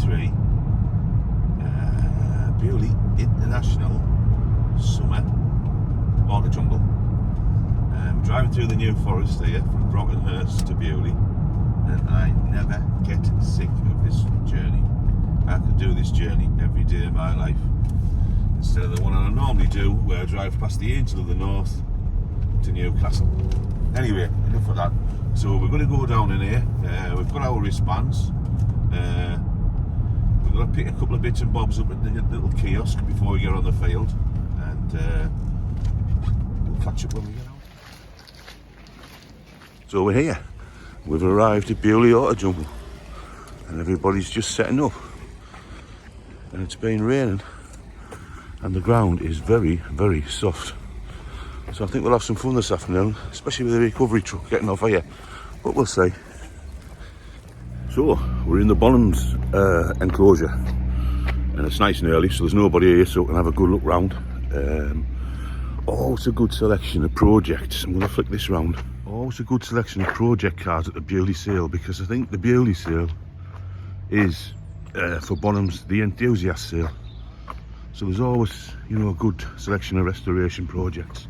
2023 Beaulieu International Summer Autojumble. Driving through the New Forest here from Brockenhurst to Beaulieu, and I never get sick of this journey. I could do this journey every day of my life instead of the one I normally do, where I drive past the Angel of the North to Newcastle. Anyway, enough of that. So we're going to go down in here. We've got our wristbands. We're going to pick a couple of bits and bobs up at the little kiosk before we get on the field, and we'll catch up when we get out. So we're here. We've arrived at Beaulieu Autojumble, and everybody's just setting up. And it's been raining, and the ground is very, very soft. So I think we'll have some fun this afternoon, especially with the recovery truck getting off here. But we'll see. So we're in the Bonhams enclosure, and it's nice and early, so there's nobody here, so we can have a good look round. Oh, it's a good selection of projects. I'm going to flick this round. Oh, it's a good selection of project cars at the Beaulieu sale, because I think the Beaulieu sale is for Bonhams the enthusiast sale. So there's always, you know, a good selection of restoration projects.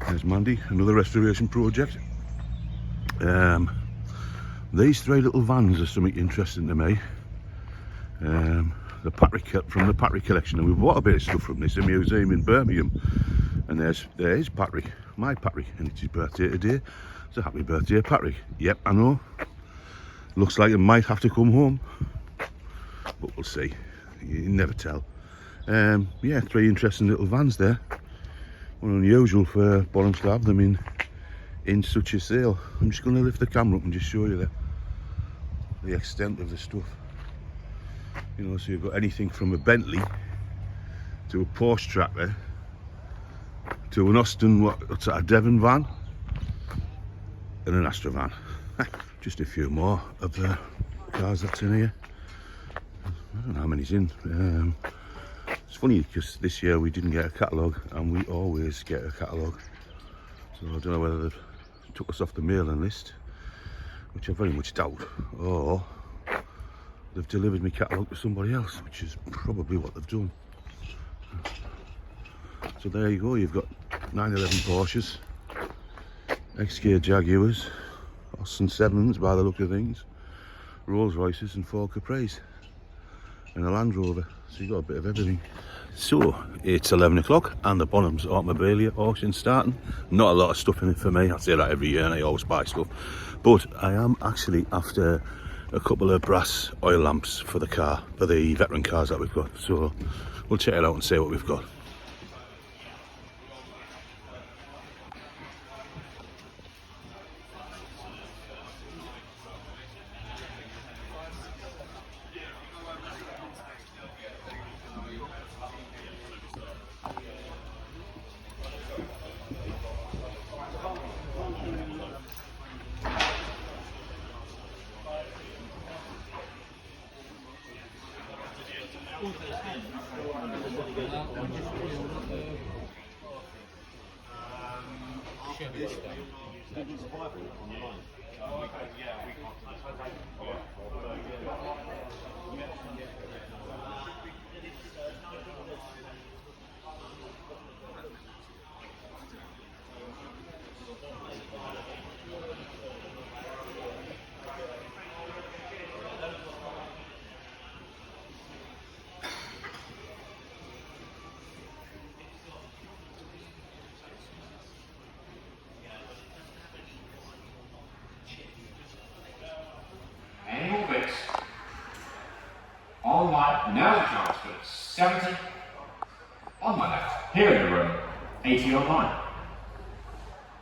There's Mandy, another restoration project. These three little vans are something interesting to me. The Patrick, from the Patrick collection, and we've bought a bit of stuff from this museum in Birmingham. And there's Patrick, my Patrick, and it's his birthday today. So happy birthday, Patrick. Yep, I know. Looks like it might have to come home, but we'll see. You never tell. Yeah, three interesting little vans there. Unusual for Bonhams to have them in such a sale. I'm just going to lift the camera up and just show you the extent of the stuff. You know, so you've got anything from a Bentley to a Porsche tractor to an Austin, what's that, a Devon van, and an Astra van. Just a few more of the cars that's in here. I don't know how many's in. It's funny because this year we didn't get a catalogue, and we always get a catalogue. So I don't know whether they've took us off the mailing list, which I very much doubt, or they've delivered me catalogue to somebody else, which is probably what they've done. So there you go, you've got 911 Porsches, XK Jaguars, Austin 7s by the look of things, Rolls Royces and Ford Capris, and a Land Rover, so you've got a bit of everything. So it's 11 o'clock and the Bonhams Automobilia auction starting. Not a lot of stuff in it for me, I say that every year and I always buy stuff, but I am actually after a couple of brass oil lamps for the car, for the veteran cars that we've got. So we'll check it out and see what we've got. Online, now the chance for 70 on my left. Here in the room, 80 online.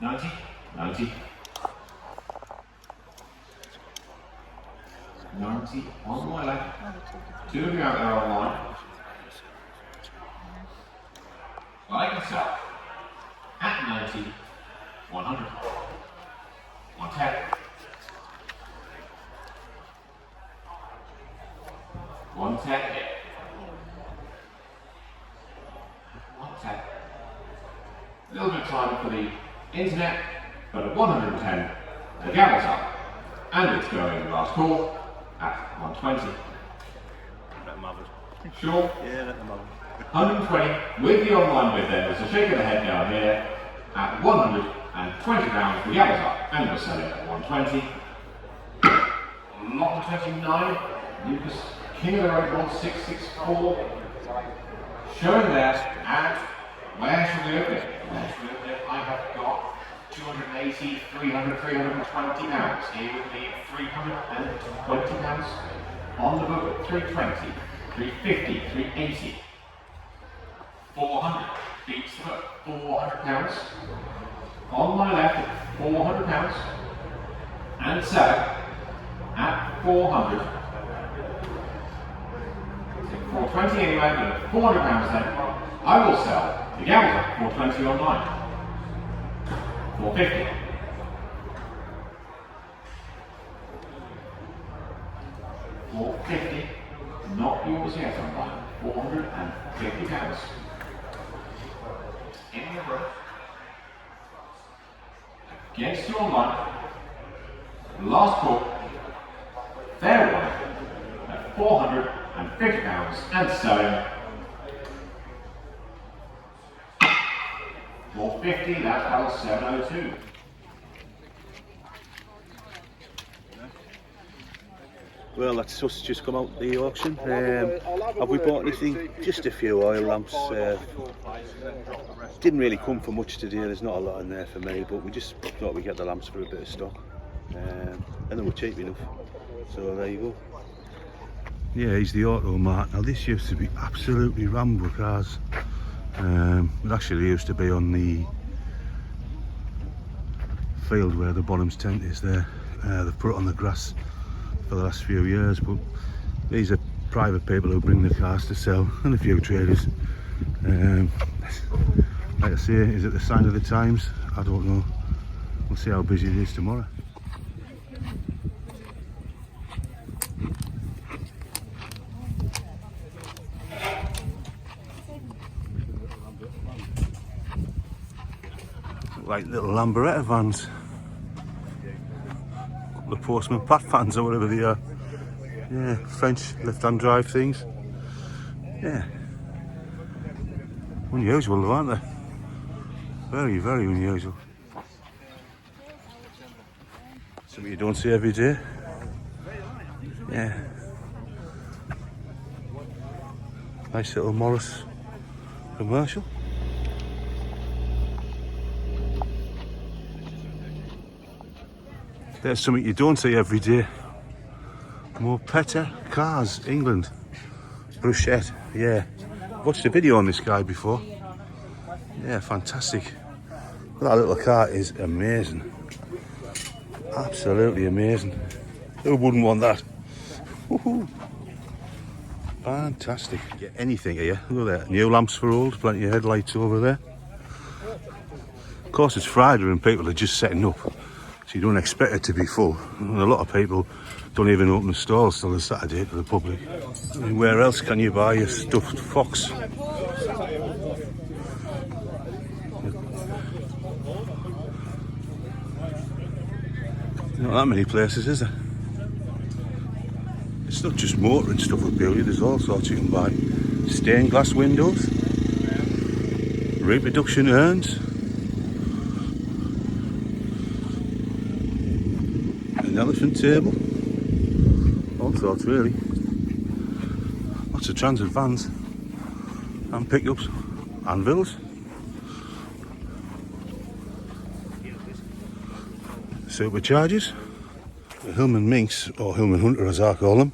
90, 90. 90 on my left. Two of you out there online. Like myself, at 90, 100, 110. 110 hit. 110. A little bit of time for the internet, but at 110, the gavel's up, and it's going last call at 120. Sure. Yeah, at the moment. 120 with the online bid there. There's a shake of the head down here at £120. The others up and we're selling at 120. Lot 29. Lucas King of the Road 1664. Showing there and where should we open it? I have got 280, 300, 320 pounds. Here would be 320 pounds on the book at 320, 350, 380, 400 beats the book, 400 pounds. On my left at 400 pounds and selling at 400. 420 anyway, but 400 pounds then. I will sell the gals at 420 online. 450. 450. Not yours yet online. 450 pounds. In the room. Against you online. Last call. Fair one at 450 pounds and selling 450. That's battle 702. Well, that's us just come out the auction. Have we bought anything? Just a few oil lamps. Didn't really come for much today, there's not a lot in there for me, but we just thought we'd get the lamps for a bit of stock. And then we're cheap enough. So there you go. Yeah, he's the Auto Mart. Now this used to be absolutely ramble cars. It actually used to be on the field where the Bonhams tent is there. They've put it on the grass for the last few years, but these are private people who bring the cars to sell, and a few traders. Like I say, is it the sign of the times? I don't know. We'll see how busy it is tomorrow. Like little Lamboretta vans. Couple of Postman Pat vans or whatever they are. Yeah, French left-hand drive things. Yeah. Unusual though, aren't they? Very, very unusual. Something you don't see every day. Yeah. Nice little Morris commercial. There's something you don't see every day. Mopetta Cars, England. Bruchette, yeah. I've watched a video on this guy before. Yeah, fantastic. That little car is amazing. Absolutely amazing. Who wouldn't want that? Woohoo. Fantastic. Get anything here. Look at that. New lamps for old, plenty of headlights over there. Of course it's Friday and people are just setting up. So you don't expect it to be full. And a lot of people don't even open the stalls till the Saturday to the public. I mean, where else can you buy a stuffed fox? Not that many places, is there? It's not just motor and stuff with Beaulieu, there's all sorts you can buy. Stained glass windows, reproduction urns, an elephant table, all sorts really. Lots of transit vans and pickups, anvils, superchargers, the Hillman Minx, or Hillman Hunter as I call them,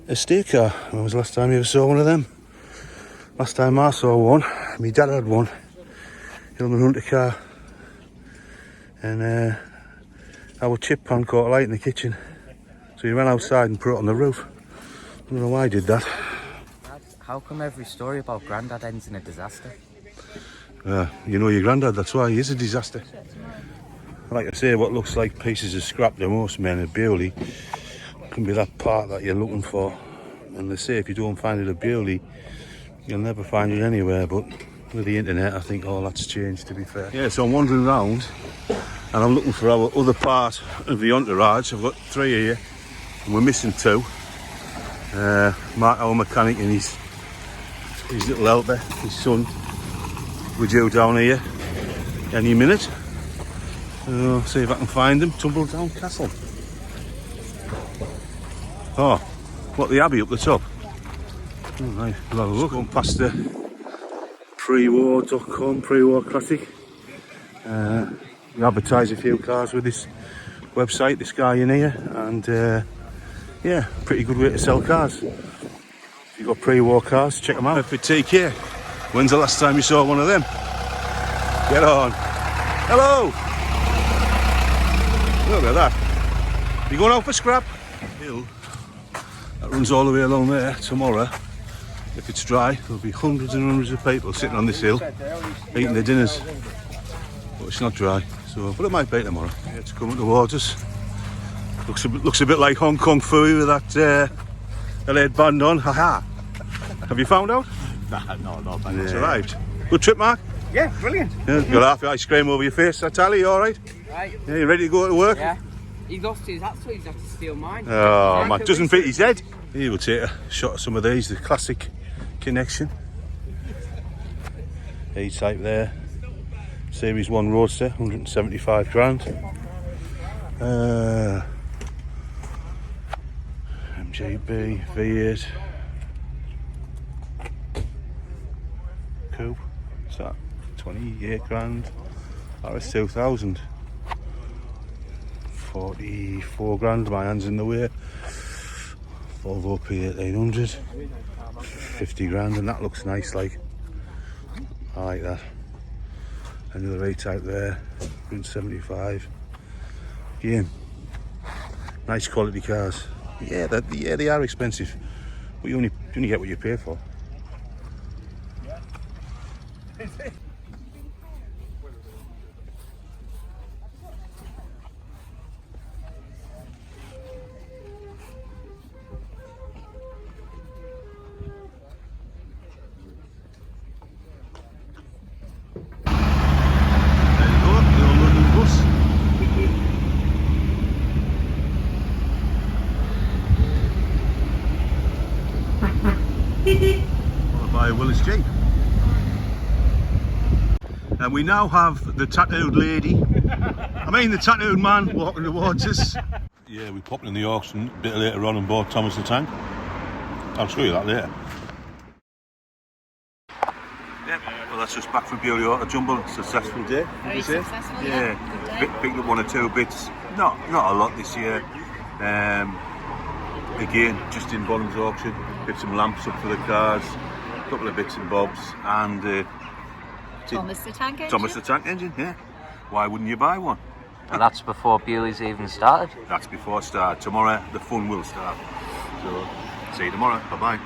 estate car. When was the last time you ever saw one of them? Last time I saw one, my dad had one, Hillman Hunter car, and our chip pan caught a light in the kitchen, so he ran outside and put it on the roof. I don't know why he did that. How come every story about Grandad ends in a disaster? You know your granddad, that's why he is a disaster. Like I say, what looks like pieces of scrap to most men at Beaulieu can be that part that you're looking for. And they say if you don't find it at Beaulieu, you'll never find it anywhere, but with the internet I think all that's changed, to be fair. Yeah, so I'm wandering around and I'm looking for our other part of the entourage. I've got 3 here and we're missing 2. Mark, our mechanic, and his little helper, his son, we're due down here any minute. So see if I can find them. Tumbledown Castle. Oh, what, the Abbey up the top? Oh, right, we'll have a look. Going past the prewar.com, pre-war classic. We advertise a few cars with this website, this guy in here, and yeah, pretty good way to sell cars. If you've got pre-war cars, check them out. For TK, when's the last time you saw one of them? Get on. Hello! Look at that. You going out for scrap? Hill that runs all the way along there. Tomorrow, if it's dry, there'll be hundreds and hundreds of people sitting on this hill eating their dinners. But it's not dry, so but it might be tomorrow. Yeah, it's coming towards us. Looks a bit like Hong Kong Fooey with that lead band on. Haha. Have you found out? No, It's arrived. Good trip, Mark? Yeah, brilliant. Yeah, got half the ice cream over your face. That's Ali, you alright? Right. Yeah, you ready to go to work? Yeah. He lost his hat, so he's had to steal mine. Oh man, doesn't fit his head. Here we'll take a shot of some of these, the classic Connection. E-type there. Series 1 Roadster, 175 grand. MGB, V8. Coupe. What's that? 28 grand. RS 2000. 44 grand, my hand's in the way. Volvo P1800. 50 grand, and that looks nice, like. I like that. Another E-type there, 175. Again, nice quality cars. Yeah, they are expensive, but you only get what you pay for. By Willis G. And we now have the tattooed lady, the tattooed man walking towards us. Yeah, we popped in the auction a bit later on and bought Thomas the Tank. I'll show you that later. Yeah, well that's just back from Beaulieu Autojumble. Successful day. Very successful, Yeah. Good day. Picked up one or two bits. Not a lot this year. Again, just in Bonhams Auction. Picked some lamps up for the cars. A couple of bits and bobs, and Thomas the Tank Engine. Thomas the Tank Engine, yeah. Why wouldn't you buy one? And that's before Beaulieu's even started. That's before it starts. Tomorrow the fun will start. So, see you tomorrow. Bye bye.